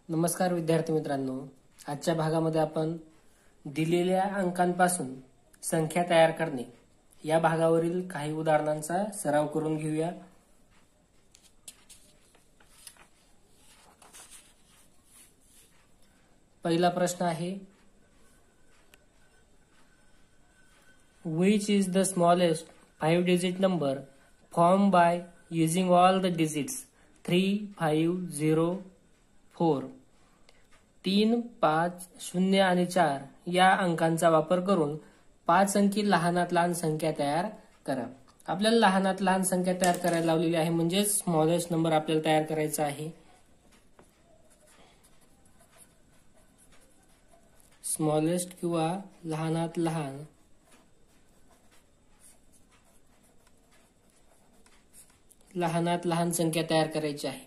नमस्कार विद्यार्थी मित्रांनो, आजच्या भागामध्ये आपण दिलेल्या अंकांपासून संख्या तयार करणे या भागावरील काही उदाहरणांचा सराव करून घेऊया। पहिला प्रश्न आहे, which is the smallest 5-digit number formed by using all the digits 3, 5, 0, 4। 3, 5, 0 आणि 4 या अंकांचा वापर करून 5 अंकी लहानात लहान संख्या तयार करा। आपल्याला लहानात लहान संख्या तयार करायला लावलेली आहे, म्हणजे स्मॉलेस्ट नंबर आपल्याला तयार करायचा आहे। स्मॉलेस्ट किंवा लहानात लहान संख्या तयार करायची आहे।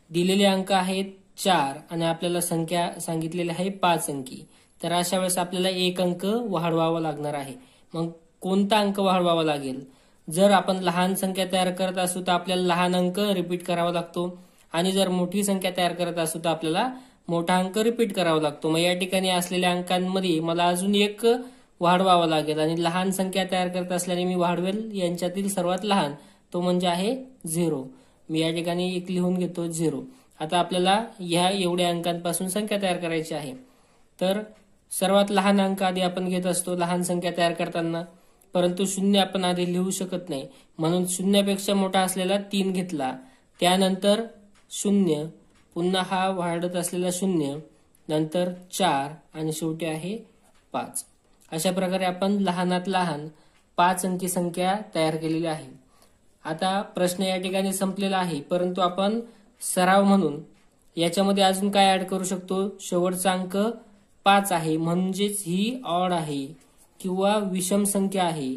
दिलेले अंक आहेत 4 आणि आपल्याला संख्या सांगितलेली आहे 5 अंकी। तर अशा वेळेस आपल्याला एक अंक वाढवावा लागणार आहे। मग कोणता अंक वाढवावा लागेल? जर आपण लहान संख्या तयार करत असू तर आपल्याला लहान अंक रिपीट करावा लागतो, आणि जर मोठी संख्या तयार करत असू तर आपल्याला मोठा अंक रिपीट करावा लागतो। मग या ठिकाणी असलेल्या अंकांमध्ये मला अजून एक वाढवावा लागेल, आणि लहान संख्या तयार करत असल्याने मी वाढवेल यांच्यातील सर्वात लहान, तो म्हणजे आहे 0। मी या ठिकाणी एक लिहून घेतो 0। आता आपल्याला ह्या एवढ्या अंकांपासून संख्या तयार करायची आहे। तर सर्वात लहान अंक आधी आपण घेत असतो लहान संख्या तयार करताना, परंतु 0 आपण आधी लिहू शकत नाही, म्हणून 0पेक्षा मोठा असलेला 3 घेतला, त्यानंतर 0, पुन्हा हा वाढत असलेला 0, नंतर 4 आणि शेवटी आहे 5। अशा प्रकारे आपण लहानात लहान 5 अंकी संख्या तयार केलेली आहे। आता प्रश्न या ठिकाणी संपलेला आहे, परंतु आपण सराव म्हणून याच्यामध्ये अजून काय ऍड करू शकतो? शेवटचा अंक 5 आहे, म्हणजेच ही ऑड आहे किंवा विषम संख्या आहे।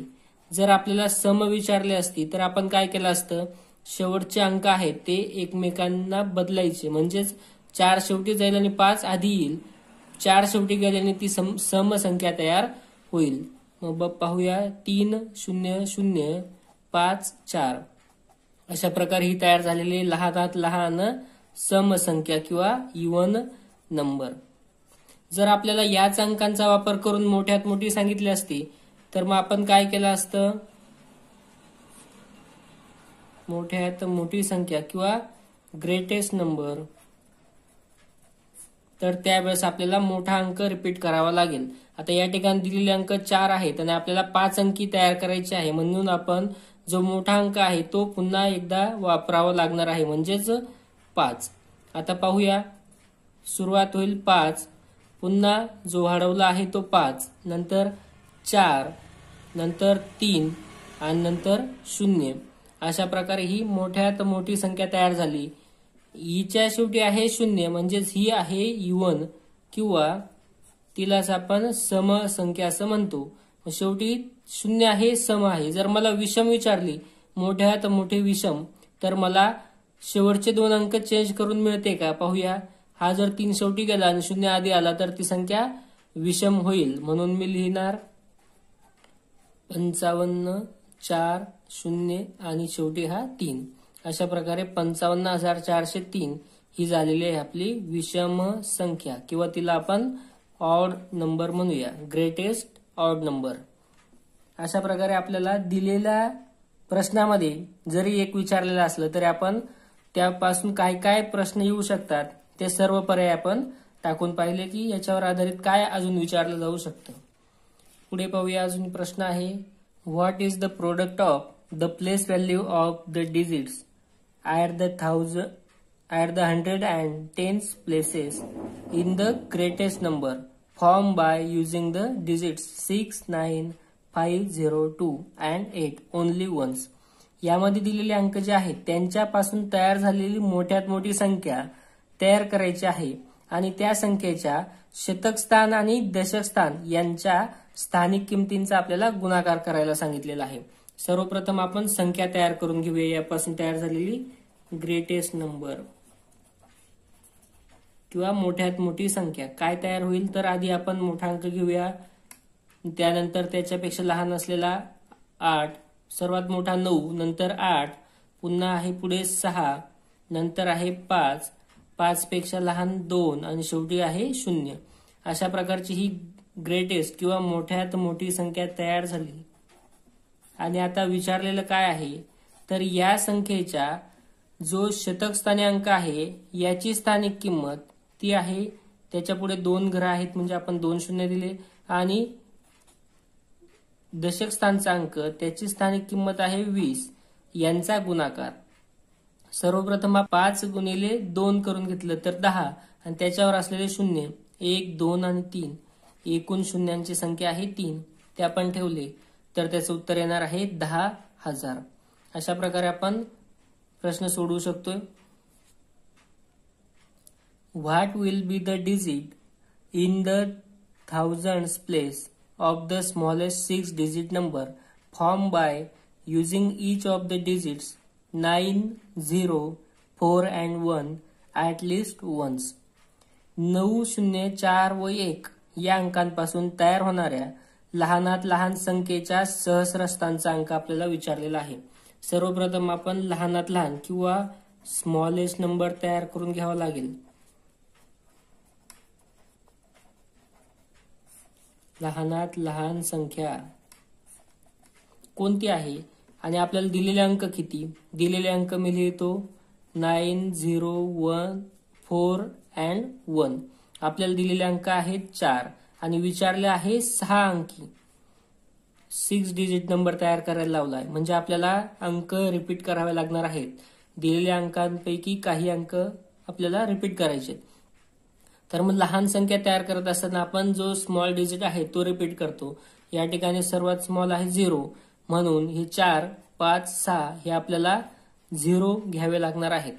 जर आपल्याला सम विचारले असती तर आपण काय केलं असतं? शेवटचे अंक आहेत ते एकमेकांना बदलायचे, म्हणजेच 4 शेवटी जाईल आणि 5 आधी येईल। 4 शेवटी गेल्याने ती सम संख्या तयार होईल। मग पाहूया, 3, 0, 0, 5, 4 अशा प्रकारे ही तयार झालेली लहानात लहान सम संख्या किंवा इवन नंबर। जर आपल्याला याच अंकांचा वापर करून मोठ्यात मोठी सांगितली असती तर मग आपण काय केलं असतं? मोठ्यात मोठी संख्या किंवा ग्रेटेस्ट नंबर, तर त्यावेळेस आपल्याला मोठा अंक रिपीट करावा लागेल। आता या ठिकाणी दिलेले अंक 4 आहेत आणि आपल्याला 5 अंकी तयार करायचे आहे, म्हणून आपण जो मोठा अंक आहे तो पुन्हा एकदा वापरावा लागणार आहे, म्हणजेच 5। आता पाहूया, सुरुवात होईल 5, पुन्हा जो वाढवला आहे तो 5, नंतर 4, नंतर 3 आणि नंतर 0। अशा प्रकारे ही मोठ्यात मोठी संख्या तयार झाली। हिच्या शेवटी आहे 0, म्हणजेच ही आहे इवन किंवा तिलाच आपण सम संख्या असं म्हणतो। शेवटी 0 आहे, सम आहे। जर मला विषम विचारली, मोठ्यात मोठे विषम, तर मला शेवटचे 2 अंक चेंज करून मिळते का? पाहूया, हा जर 3 शेवटी गेला आणि 0 आधी आला तर ती संख्या विषम होईल, म्हणून मी लिहिणार 55, 4, 0 आणि शेवटी हा 3। अशा प्रकारे 55,403 ही झालेली आहे आपली विषम संख्या, किंवा तिला आपण ऑड नंबर म्हणूया, ग्रेटेस्ट ऑड नंबर। अशा प्रकारे आपल्याला दिलेल्या प्रश्नामध्ये जरी एक विचारलेलं असलं तरी आपण त्यापासून काय काय प्रश्न येऊ शकतात ते सर्व पर्याय आपण टाकून पाहिले की याच्यावर आधारित काय अजून विचारलं जाऊ शकतं। पुढे पाहूया, अजून प्रश्न आहे, what is the product of the place value of the digits at the 100 and 10 places in the greatest number formed by using the digits 6, 9, 5, 0, 2 and 8 only once। यामध्ये दिलेले अंक जे आहेत त्यांच्यापासून तयार झालेली मोठ्यात मोठी संख्या तयार करायची आहे, आणि त्या संख्येच्या शतक स्थान आणि दशक स्थान यांच्या स्थानिक किमतींचा आपल्याला गुणाकार करायला सांगितलेला आहे। सर्वप्रथम आपण संख्या तयार करून घेऊया। यापासून तयार झालेली ग्रेटेस्ट नंबर किंवा मोठ्यात मोठी संख्या काय तयार होईल? तर आधी आपण मोठा अंक घेऊया, त्यानंतर त्याच्यापेक्षा लहान असलेला 8, सर्वात मोठा 9, नंतर 8, पुन्हा आहे पुढे 6, नंतर आहे 5, 5 पेक्षा लहान 2 आणि शेवटी आहे 0. अशा प्रकारची ही ग्रेटेस्ट किंवा मोठ्यात मोठी संख्या तयार झाली. आणि आता विचारलेलं काय आहे, तर या संख्येच्या जो शतक स्थानी अंक आहे याची स्थानिक किंमत ती आहे, त्याच्या पुढे 2 घरं आहेत म्हणजे आपण 2 शून्य दिले, आणि दशक स्थानचा अंक त्याची स्थानिक किंमत आहे 20, यांचा गुणाकार. सर्वप्रथम 5 गुणिले 2 करून घेतलं तर 10 आणि त्याच्यावर असलेले शून्य 1, 2 आणि 3, एकूण शून्यांची संख्या आहे 3, ते आपण ठेवले तर त्याचं उत्तर येणार आहे 10,000. अशा प्रकारे आपण प्रश्न सोडवू शकतोय. What will be the digit in the thousands place of the smallest 6 digit number formed by using each of the digits 9, 0, 4 and 1 at least once. 9, 0, 4 व 1 या अंकांपासून तयार होणाऱ्या लहानात लहान संख्येच्या सहस्रस्थानचा अंक आपल्याला विचारलेला आहे. सर्वप्रथम आपण लहानात लहान किंवा स्मॉलेस्ट नंबर तयार करून घ्यावा लागेल. लहानात लहान संख्या कोणती आहे आणि आपल्याला दिलेले अंक किती. दिलेले अंक मी लिहितो 9, 0, 1, 4 अँड 1. आपल्याला दिलेले अंक आहेत 4 आणि विचारले आहे 6 अंकी. 6 डिजिट नंबर तयार करायला लावलाय म्हणजे आपल्याला अंक रिपीट करावे लागणार आहेत. दिलेल्या अंकांपैकी काही अंक आपल्याला रिपीट करायचे. तर मग लहान संख्या तयार करत असताना आपण जो स्मॉल डिजिट आहे तो रिपीट करतो. या ठिकाणी सर्वात स्मॉल आहे 0, म्हणून हे 4, 5, 6 हे आपल्याला 0 घ्यावे लागणार आहेत.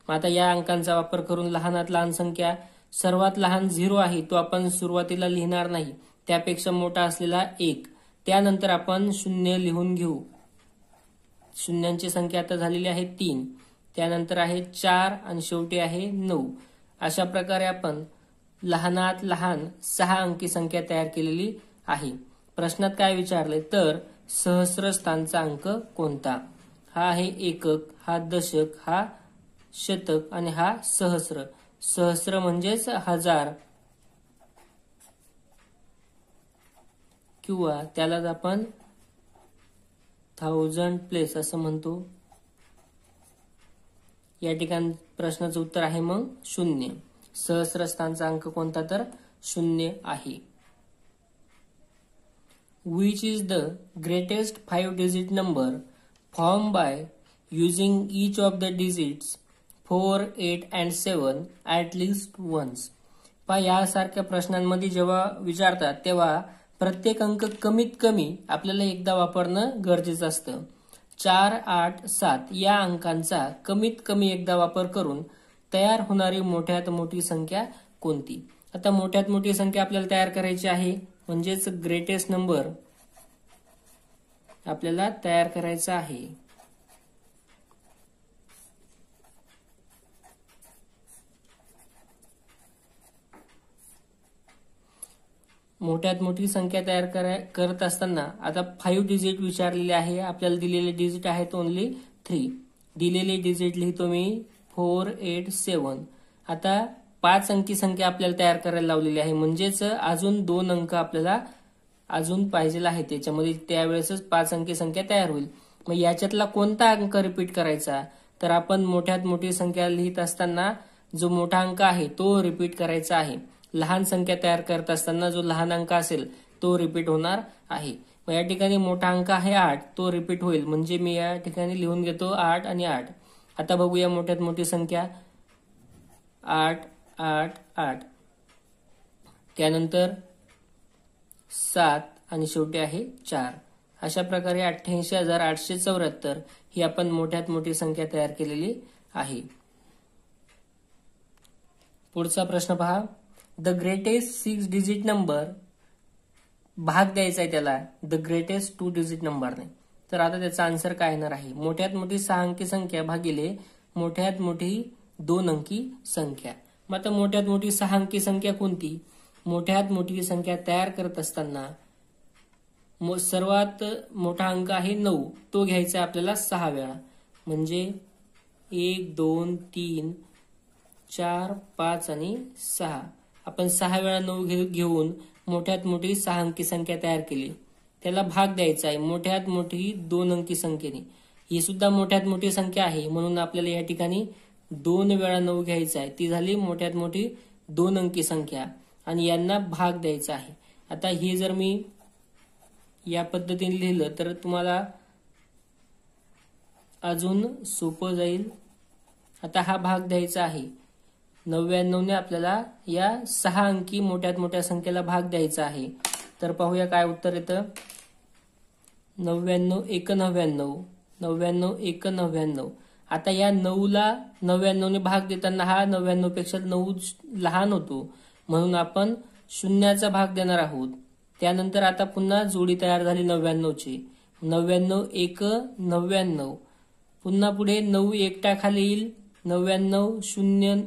मग आता या अंकांचा वापर करून लहानात लहान संख्या सर्वात लहान 0 आहे तो आपण सुरुवातीला लिहिणार नाही, त्यापेक्षा मोठा असलेला 1, त्यानंतर आपण 0 लिहून घेऊ. शून्यांची संख्या आता झालेली आहे 3, त्यानंतर आहे 4 आणि शेवटी आहे 9. अशा प्रकारे आपण लहानात लहान 6 अंकी संख्या तयार केलेली आहे. प्रश्नात काय विचारले तर सहस्रस्थानचा अंक कोणता. हा आहे एकक, हा दशक, हा शतक आणि हा सहस्र. सहस्र म्हणजेच 1000 किंवा त्यालाच आपण 1000 प्लेस असं म्हणतो. या ठिकाणी प्रश्नाचं उत्तर आहे मग 0. सहस्रस्थानचा अंक कोणता तर 0 आहे. Which is the greatest 5 digit number formed by using each of the digits 4, 8 and 7 at least once. यासारख्या प्रश्नांमध्ये जेव्हा विचारतात तेव्हा प्रत्येक अंक कमीत कमी आपल्याला एकदा वापरणं गरजेचं असतं. 4, 8, 7 या अंकांचा कमीत कमी एकदा वापर करून तयार होणारी मोठ्यात मोठी संख्या कोणती. आता मोठ्यात मोठी संख्या आपल्याला तयार करायची आहे म्हणजेच ग्रेटेस्ट नंबर आपल्याला तयार करायचा आहे. मोठ्यात मोठी संख्या तयार करत असताना आता 5 डिजिट विचारलेले आहे. आपल्याला दिलेले डिजिट आहेत ओनली 3. दिलेले डिजिट लिहितो मी 4, 8, 7. आता 5 अंकी संख्या आपल्याला तयार करायला लावलेली आहे म्हणजेच अजून 2 अंक आपल्याला अजून पाहिजे आहे त्याच्यामध्ये, त्यावेळेसच 5 अंकी संख्या तयार होईल. मग याच्यातला कोणता अंक रिपीट करायचा तर आपण मोठ्यात मोठी संख्या लिहित असताना जो मोठा अंक आहे तो रिपीट करायचा आहे. लहान संख्या तयार करत असताना जो लहान अंक असेल तो रिपीट होणार आहे. मग या ठिकाणी मोठा अंक आहे 8, तो रिपीट होईल म्हणजे मी या ठिकाणी लिहून घेतो 8 आणि 8. आता बघूया मोठ्यात मोठी संख्या 8, 8, 8, त्यानंतर 7 आणि शेवटी आहे 4. अशा प्रकारे 88,874 ही आपण मोठ्यात मोठी संख्या तयार केलेली आहे. पुढचा प्रश्न पहा. द ग्रेटेस्ट 6 डिजिट नंबर, भाग द्यायचा आहे त्याला द ग्रेटेस्ट 2 डिजिट नंबरने. तर आता त्याचा आन्सर काय येणार आहे. मोठ्यात मोठी 6 अंकी संख्या भागिले मोठ्यात मोठी 2 अंकी संख्या. मग आता मोठ्यात मोठी 6 अंकी संख्या कोणती. मोठ्यात मोठी संख्या तयार करत असताना सर्वात मोठा अंक आहे 9, तो घ्यायचा आपल्याला 6 वेळा म्हणजे 1, 2, 3, 4, 5 आणि 6. आपण 6 वेळा 9 घेऊन मोठ्यात मोठी 6 अंकी संख्या तयार केली. त्याला भाग द्यायचा आहे मोठ्यात मोठी 2 अंकी संख्येने. ही सुद्धा मोठ्यात मोठी संख्या आहे म्हणून आपल्याला या ठिकाणी 2 वेळा 9 घ्यायचा आहे. ती झाली मोठ्यात मोठी 2 अंकी संख्या आणि यांना भाग द्यायचा आहे. आता हे जर मी या पद्धतीने लिहिलं तर तुम्हाला अजून सोपं जाईल. आता हा भाग द्यायचा आहे. 99 ने आपल्याला या 6 अंकी मोठ्यात मोठ्या संख्येला भाग द्यायचा आहे. तर पाहूया काय उत्तर येतं. 99 1 99, 99 1 99. आता या 9ला 99 ने भाग देताना हा 99 पेक्षा 9 लहान होतो म्हणून आपण शून्याचा भाग देणार आहोत. त्यानंतर आता पुन्हा जोडी तयार झाली 99 ची. 99 1 99. पुन्हा पुढे 9 एकटा खाली येईल. 99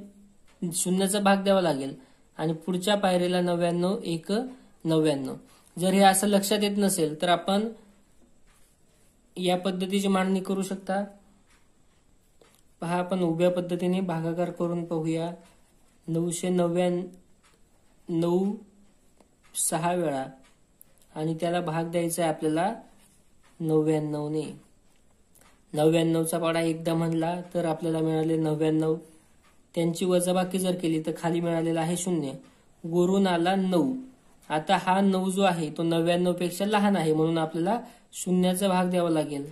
शून्याचा भाग द्यावा लागेल आणि पुढच्या पायरीला 99 1 99. जर हे असं लक्षात येत नसेल तर आपण या पद्धतीची मांडणी करू शकता. पहा आपण उभ्या पद्धतीने भागाकार करून पाहूया. 999 6 वेळा आणि त्याला भाग द्यायचा आहे आपल्याला 99 ने. 99चा पाडा एकदा म्हणला तर आपल्याला मिळाले 99. त्यांची वजाबाकी जर केली तर खाली मिळालेला आहे 0. वरून आला 9. आता हा 9 जो आहे तो 99 पेक्षा लहान आहे म्हणून आपल्याला शून्याचा भाग द्यावा लागेल.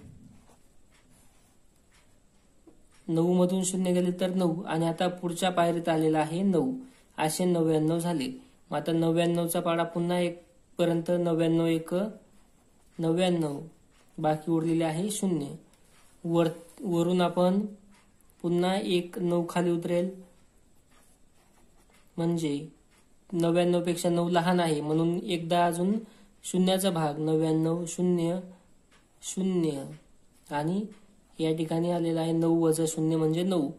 9 मधून 0 गेले तर 9 आणि आता पुढच्या पायरीत आलेला आहे 9. असे 99 झाले. मग आता 99चा पाडा पुन्हा 1 पर्यंत 99 1 99. बाकी उरलेले आहे 0. वरून आपण पुन्हा 1 9 खाली उतरेल म्हणजे 99 पेक्षा 9 लहान आहे म्हणून एकदा अजून शून्याचा भाग 99 0 0 आणि या ठिकाणी आलेला आहे 9 वजा 0 म्हणजे 9.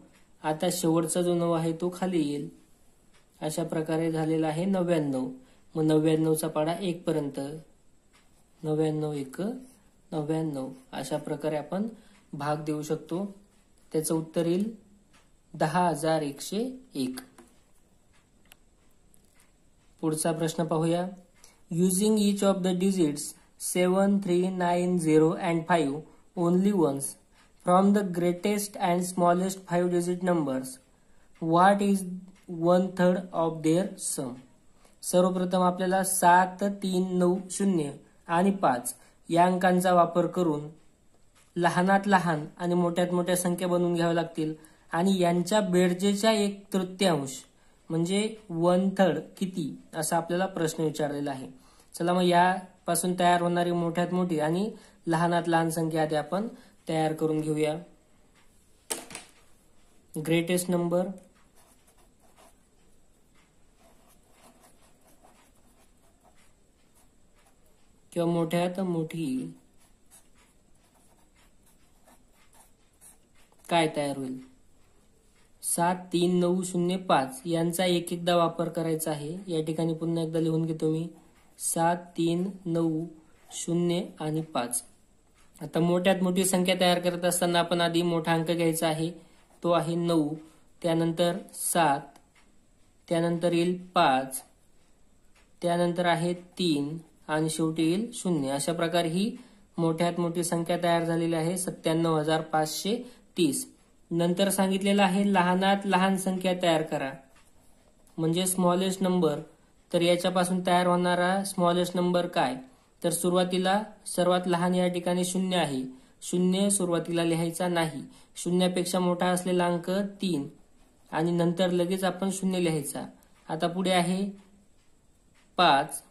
आता शेवटचा जो 9 आहे तो खाली येईल. अशा प्रकारे झालेला आहे 99. मग 99चा पाडा 1 पर्यंत 99 1 99. अशा प्रकारे आपण भाग देऊ शकतो. त्याचं उत्तर येईल 10,101. पुढचा प्रश्न पाहूया. Using each of the digits 7, 3, 9, 0 and 5 only once from the greatest and smallest 5-digit numbers, what is 1/3 of their sum? सर्वप्रथम आपल्याला 7, 3, 9, 0 आणि 5 या अंकांचा वापर करून लहानात लहान आणि मोठ्यात मोठ्या संख्या बनवून घ्याव्या लागतील आणि यांच्या बेरजेच्या 1/3 म्हणजे 1/3 किती असा आपल्याला प्रश्न विचारलेला आहे. चला मग यापासून तयार होणारी मोठ्यात मोठी आणि लहानात लहान संख्या आधी आपण तयार करून घेऊया. ग्रेटेस्ट नंबर किंवा मोठ्यात मोठी काय तयार होईल. 7, 3, 9, 0, 5 यांचा एकदा वापर करायचा आहे. या ठिकाणी पुन्हा एकदा लिहून घेतो मी. 7, 3, 9, 0 आणि 5. आता मोठ्यात मोठी संख्या तयार करत असताना आपण आधी मोठा अंक घ्यायचा आहे. तो आहे 9. त्यानंतर 7. त्यानंतर येईल 5. त्यानंतर आहे 3 आणि शेवटी येईल 0. अशा प्रकारे ही मोठ्यात मोठी संख्या तयार झालेली आहे 97,530. नंतर सांगितलेलं आहे लहानात लहान संख्या तयार करा म्हणजे स्मॉलेस्ट नंबर. तर याच्यापासून तयार होणारा स्मॉलेस्ट नंबर काय तर सुरुवातीला सर्वात लहान या ठिकाणी 0 आहे. 0 सुरुवातीला लिहायचा नाही. 0पेक्षा मोठा असलेला अंक 3 आणि नंतर लगेच आपण 0 लिहायचा. आता पुढे आहे 5.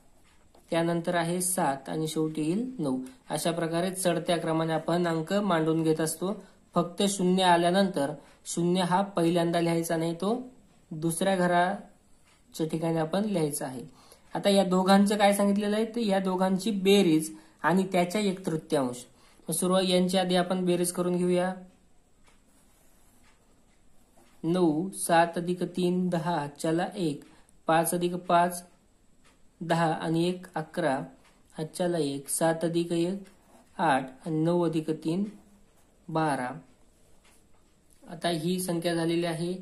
त्यानंतर आहे 7 आणि शेवटी येईल 9. अशा प्रकारे चढत्या क्रमाने आपण अंक मांडून घेत असतो. फक्त 0 आल्यानंतर 0 हा पहिल्यांदा लिहायचा नाही, तो दुसऱ्या घराच्या ठिकाणी आपण लिहायचा आहे. आता या दोघांचं काय सांगितलेलं आहे तर या दोघांची बेरीज आणि त्याच्या 1/3. सुरुवात यांच्या आधी आपण बेरीज करून घेऊया. 9 7 अधिक 3 10 हातच्याला 1. 5 अधिक 5 10 आणि 1 11 हातच्याला 1. 7 अधिक 1 8 आणि 9 अधिक 3 12. आता ही संख्या झालेली आहे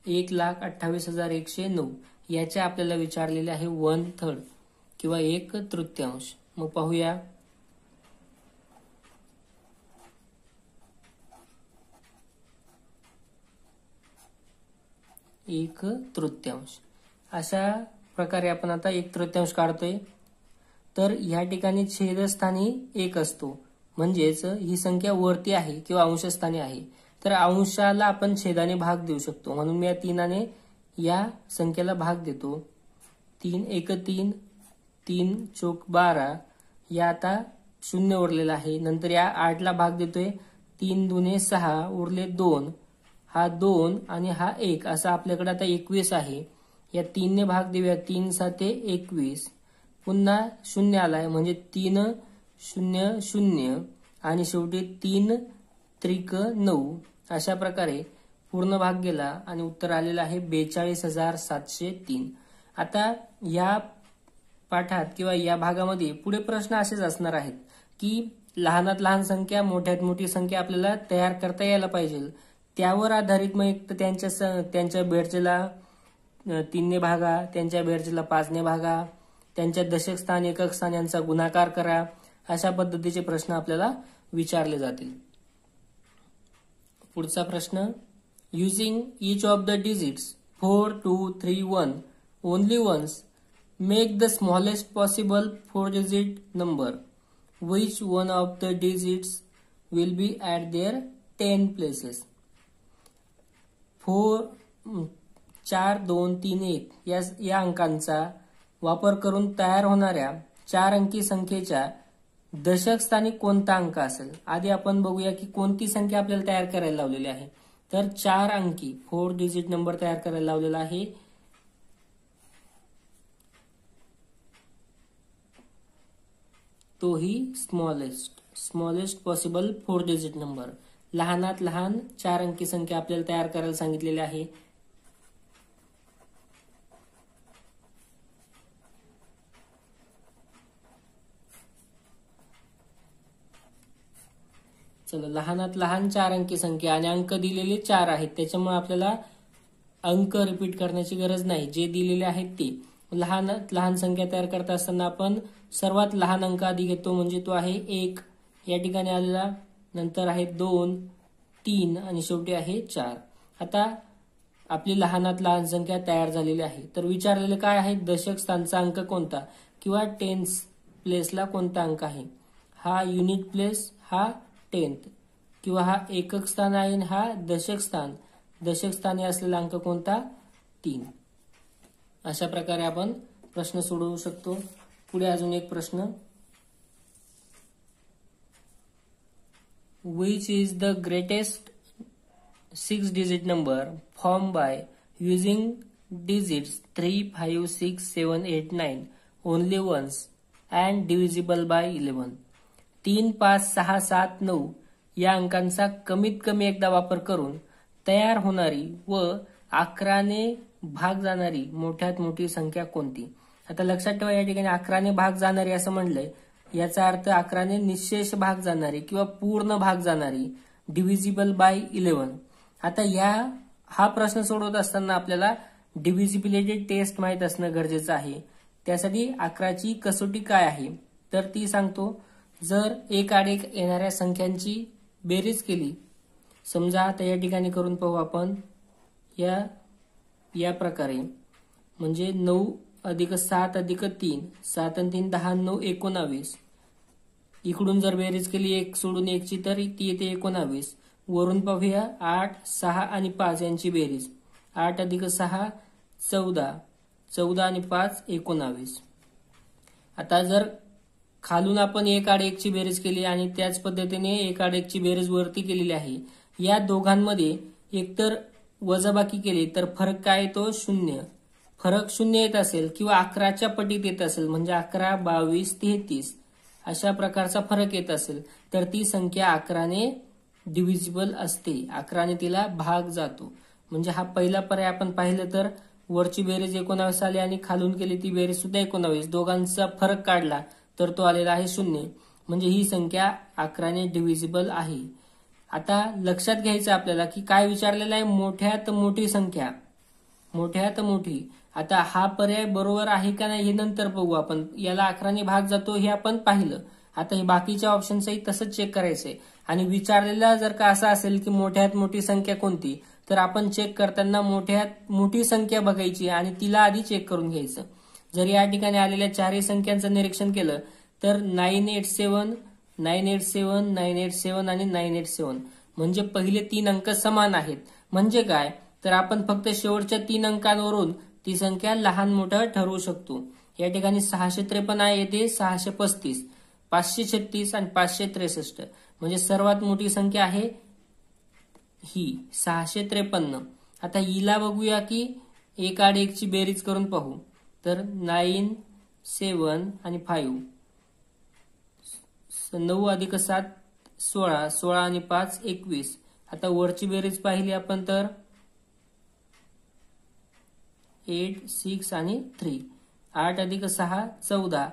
1,28,109 याच्या आपल्याला विचारलेले आहे 1/3 किंवा 1/3. मग पाहूया. एक तृतीयांश अशा प्रकारे आपण आता 1/3 काढतोय. तर या ठिकाणी छेदस्थानी 1 असतो, म्हणजेच ही संख्या वरती आहे किंवा अंशस्थानी आहे. तर अंशाला आपण छेदाने भाग देऊ शकतो, म्हणून मी या 3 या संख्येला भाग देतो. 3 1 3, 3 चोक 12. या आता 0 उरलेला आहे. नंतर या 8ला भाग देतोय. 3 दुने 6, उरले 2. हा 2 आणि हा 1 असा आपल्याकडे आता 21 आहे. या 3ने भाग देऊया. 3 7 21. पुन्हा 0 आलाय, म्हणजे 3 0 0 आणि शेवटी 3 त्रिक 9. अशा प्रकारे पूर्ण भाग गेला आणि उत्तर आलेलं आहे 42,703. आता या पाठात किंवा या भागामध्ये पुढे प्रश्न असेच असणार आहेत की लहानात लहान संख्या, मोठ्यात मोठी संख्या आपल्याला तयार करता यायला पाहिजे. त्यावर आधारित मग एक तर त्यांच्या बेरजेला 3ने भागा, त्यांच्या बेरजेला 5ने भागा, त्यांच्या दशक स्थान, एकक स्थान यांचा गुणाकार करा. अशा पद्धतीचे प्रश्न आपल्याला विचारले जातील. पुढचा प्रश्न. Using each of the digits 4, 2, 3, 1 only once, make the smallest possible 4-digit number. Which one of the digits will be at their 10 places? 4 2 3 1 या अंकांचा वापर करून तयार होणाऱ्या 4 अंकी संख्येच्या दशक स्थानी कोणता अंक असेल. आधी आपण बघूया की कोणती संख्या आपल्याला तयार करायला लावलेली आहे. तर 4 अंकी 4 डिजिट नंबर तयार करायला लावलेला आहे. तोही स्मॉलेस्ट पॉसिबल 4 डिजिट नंबर, लहानात लहान 4 अंकी संख्या आपल्याला तयार करायला सांगितलेली आहे. चला, लहानात लहान 4 अंकी संख्या आणि अंक दिलेले 4 आहेत, त्याच्यामुळे आपल्याला अंक रिपीट करण्याची गरज नाही. जे दिलेले आहेत ते. लहानात लहान संख्या तयार करत असताना आपण सर्वात लहान अंक आधी घेतो, म्हणजे तो आहे 1 या ठिकाणी आलेला. नंतर आहे 2, 3 आणि शेवटी आहे 4. आता आपली लहानात लहान संख्या तयार झालेली आहे. तर विचारलेले काय आहे, दशक स्थानचा अंक कोणता किंवा टेन्स प्लेसला कोणता अंक आहे. हा युनिट प्लेस, हा 10th किंवा हा एकक स्थान आहे, हा दशक स्थान. दशक स्थानी असलेला अंक कोणता, 3. अशा प्रकारे आपण प्रश्न सोडवू शकतो. पुढे अजून एक प्रश्न. Which is the greatest 6-digit number formed by using digits 3, 5, 6, 7, 8, 9 only once and divisible by 11. 3, 5, 6, 7, 9 या अंकांचा कमीत कमी एकदा वापर करून तयार होणारी व 11ने भाग जाणारी मोठ्यात मोठी संख्या कोणती. आता लक्षात ठेवा, या ठिकाणी 11ने भाग जाणारी असं म्हणलंय, याचा अर्थ 11ने निशेष भाग जाणारी किंवा पूर्ण भाग जाणारी, डिव्हिजिबल बाय 11. आता हा प्रश्न सोडवत असताना आपल्याला डिव्हिजिबिलिटी टेस्ट माहित असणं गरजेचं आहे. त्यासाठी 11ची कसोटी काय आहे तर ती सांगतो. जर एक आड एक येणाऱ्या संख्यांची बेरीज केली, समजा आता या ठिकाणी करून पाहू आपण या प्रकारे, म्हणजे 9 + 7 + 3, 7 आणि 3 10, 9 19. इकडून जर बेरीज केली 1 सोडून 1ची तर ती येते 19. वरून पाहूया 8, 6 आणि 5 यांची बेरीज, 8 + 6 14, 14 आणि 5 19. आता जर खालून आपण एक आड एकची बेरीज केली आणि त्याच पद्धतीने एक आड एकची बेरीज वरती केलेली आहे, या दोघांमध्ये एकतर वजाबाकी केली तर फरक काय येतो, 0. फरक 0 येत असेल किंवा 11च्या पटीत येत असेल, म्हणजे 11, 22, 33 अशा प्रकारचा फरक येत असेल तर ती संख्या 11ने डिव्हिजिबल असते, 11ने तिला भाग जातो. म्हणजे हा पहिला पर्याय आपण पाहिलं तर वरची बेरीज 19 आली आणि खालून केली ती बेरीज सुद्धा 19, दोघांचा फरक काढला तर तो आलेला आहे 0. म्हणजे ही संख्या 11ने डिव्हिजिबल आहे. आता लक्षात घ्यायचं आपल्याला की काय विचारलेलं आहे, मोठ्यात मोठी संख्या मोठ्यात मोठी. आता हा पर्याय बरोबर आहे का नाही हे नंतर बघू आपण. याला 11ने भाग जातो हे आपण पाहिलं. आता हे बाकीच्या ऑप्शन्सही तसंच चेक करायचंय. आणि विचारलेला जर का असा असेल की मोठ्यात मोठी संख्या कोणती, तर आपण चेक करताना मोठ्यात मोठी संख्या बघायची आणि तिला आधी चेक करून घ्यायचं. जर या ठिकाणी आलेल्या चारही संख्यांचं निरीक्षण केलं तर 987, 987, 987 आणि 987 म्हणजे पहिले 3 अंक समान आहेत. म्हणजे काय, तर आपण फक्त शेवटच्या 3 अंकांवरून ती संख्या लहान मोठं ठरवू शकतो. या ठिकाणी 653 येते, 635, 536 आणि 563 म्हणजे सर्वात मोठी संख्या आहे ही 653. आता हिला बघूया की 1 आड 1 ची बेरीज करून पाहू. तर 9, 7 आणि 5, 9 अधिक 7 16, 16 आणि 5 21. आता वरची बेरीज पाहिली आपण तर 8, 6 आणि 3, 8 अधिक 6 14,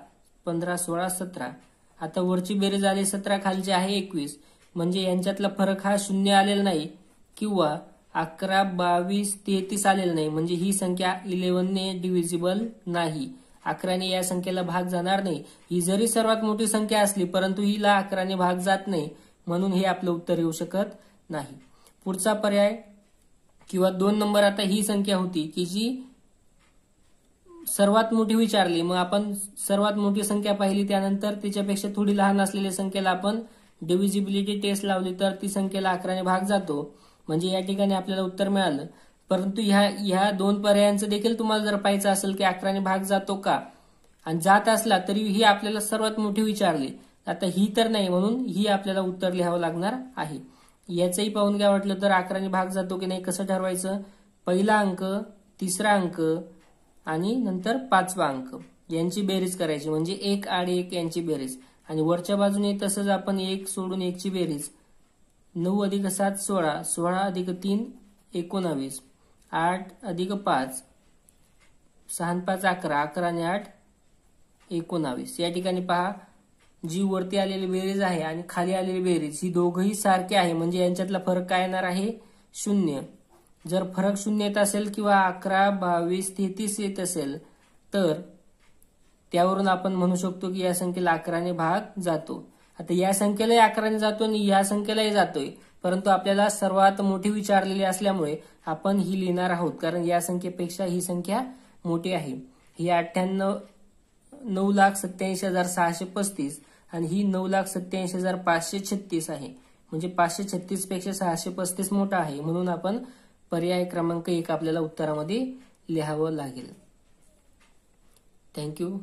15, 16, 17. आता वरची बेरीज आली 17, खालची आहे 21. म्हणजे यांच्यातला फरक हा 0 आलेला नाही किंवा 11, 22, 33 आलेला नाही. म्हणजे ही संख्या 11 ने डिव्हिजिबल नाही. 11ने या संख्येला भाग जाणार नाही. ही जरी सर्वात मोठी संख्या असली परंतु हिला 11ने भाग जात नाही, म्हणून हे आपलं उत्तर येऊ शकत नाही. पुढचा पर्याय किंवा 2 नंबर, आता ही संख्या होती की जी सर्वात मोठी विचारली. मग आपण सर्वात मोठी संख्या पाहिली, त्यानंतर तिच्यापेक्षा थोडी लहान असलेल्या संख्येला आपण डिव्हिजिबिलिटी टेस्ट लावली तर ती संख्येला 11ने भाग जातो. म्हणजे या ठिकाणी आपल्याला उत्तर मिळालं. परंतु ह्या 2 पर्यायांचं देखील तुम्हाला जर पाहायचं असेल की 11ने भाग जातो का, आणि जात असला तरी ही आपल्याला सर्वात मोठी विचारली. आता ही तर नाही, म्हणून ही आपल्याला उत्तर लिहावं लागणार आहे. याचंही पाहून काय वाटलं तर 11ने भाग जातो की नाही कसं ठरवायचं. पहिला अंक, तिसरा अंक आणि नंतर 5वा अंक यांची बेरीज करायची. म्हणजे 1 आड 1 यांची बेरीज. आणि वरच्या बाजूने तसंच आपण 1 सोडून 1 ची बेरीज. 9 अधिक 7 16, 16 अधिक 3 19, 8 अधिक 5, 6 आणि 5 11, 11 आणि 8 19. या ठिकाणी पहा, जी वरती आलेली बेरीज आहे आणि खाली आलेली बेरीज ही दोघंही सारखे आहे. म्हणजे यांच्यातला फरक काय येणार आहे, 0. जर फरक 0 येत असेल किंवा 11, 22, 33 येत असेल तर त्यावरून आपण म्हणू शकतो की या संख्येला 11ने भाग जातो. आता या संख्येलाही 11ने जातो आणि या संख्येलाही जातोय, परंतु आपल्याला सर्वात मोठी विचारलेली असल्यामुळे आपण ही लिहिणार आहोत, कारण या संख्येपेक्षा ही संख्या मोठी आहे. ही 9,87,635 आणि ही 9,87,536 आहे. म्हणजे 536 पेक्षा 635 मोठा आहे. म्हणून आपण पर्याय क्रमांक 1 आपल्याला उत्तरामध्ये लिहावं लागेल. थँक्यू.